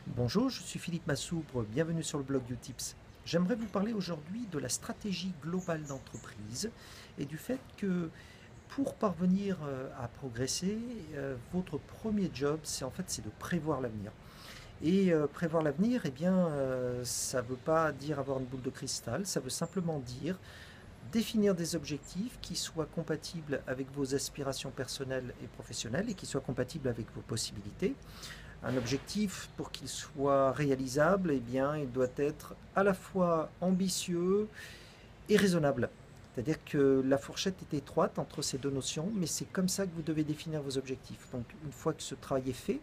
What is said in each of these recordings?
Bonjour, je suis Philippe Massoubre, bienvenue sur le blog Utips. J'aimerais vous parler aujourd'hui de la stratégie globale d'entreprise et du fait que pour parvenir à progresser, votre premier job, c'est de prévoir l'avenir. Et prévoir l'avenir, ça ne veut pas dire avoir une boule de cristal, ça veut simplement dire définir des objectifs qui soient compatibles avec vos aspirations personnelles et professionnelles et qui soient compatibles avec vos possibilités. Un objectif, pour qu'il soit réalisable, il doit être à la fois ambitieux et raisonnable. C'est-à-dire que la fourchette est étroite entre ces deux notions, mais c'est comme ça que vous devez définir vos objectifs. Donc une fois que ce travail est fait,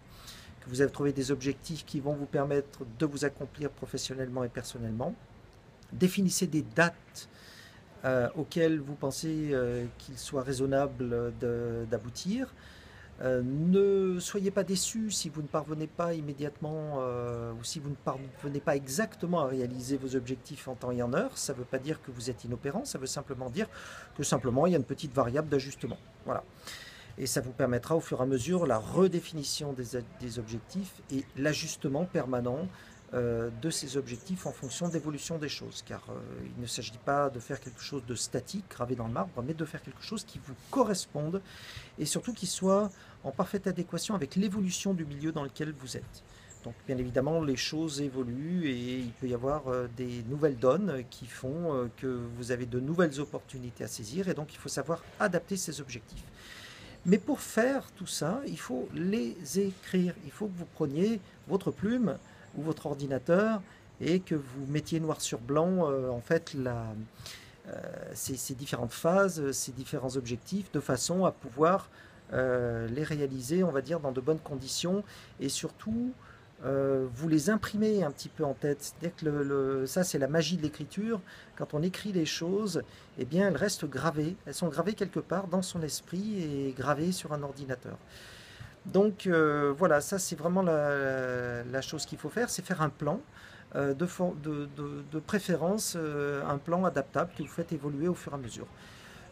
que vous avez trouvé des objectifs qui vont vous permettre de vous accomplir professionnellement et personnellement, définissez des dates auxquelles vous pensez qu'il soit raisonnable d'aboutir. Ne soyez pas déçus si vous ne parvenez pas immédiatement ou si vous ne parvenez pas exactement à réaliser vos objectifs en temps et en heure. Ça ne veut pas dire que vous êtes inopérant, ça veut simplement dire que simplement il y a une petite variable d'ajustement. Voilà. Et ça vous permettra au fur et à mesure la redéfinition des objectifs et l'ajustement permanent de ces objectifs en fonction d'évolution des choses. Car il ne s'agit pas de faire quelque chose de statique, gravé dans le marbre, mais de faire quelque chose qui vous corresponde et surtout qui soit en parfaite adéquation avec l'évolution du milieu dans lequel vous êtes. Donc bien évidemment, les choses évoluent et il peut y avoir des nouvelles donnes qui font que vous avez de nouvelles opportunités à saisir et donc il faut savoir adapter ses objectifs. Mais pour faire tout ça, il faut les écrire. Il faut que vous preniez votre plume ou votre ordinateur et que vous mettiez noir sur blanc ces différentes phases, ces différents objectifs, de façon à pouvoir les réaliser, on va dire, dans de bonnes conditions et surtout vous les imprimez un petit peu en tête. C'est-à-dire que ça, c'est la magie de l'écriture. Quand on écrit les choses, eh bien, elles restent gravées. Elles sont gravées quelque part dans son esprit et gravées sur un ordinateur. Donc voilà, ça c'est vraiment la chose qu'il faut faire, c'est faire un plan, de préférence un plan adaptable que vous faites évoluer au fur et à mesure.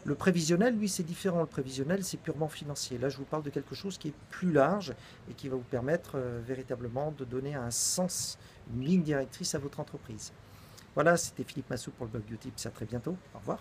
Le prévisionnel, lui, c'est différent. Le prévisionnel, c'est purement financier. Là, je vous parle de quelque chose qui est plus large et qui va vous permettre véritablement de donner un sens, une ligne directrice à votre entreprise. Voilà, c'était Philippe Massou pour le blog Utips. À très bientôt. Au revoir.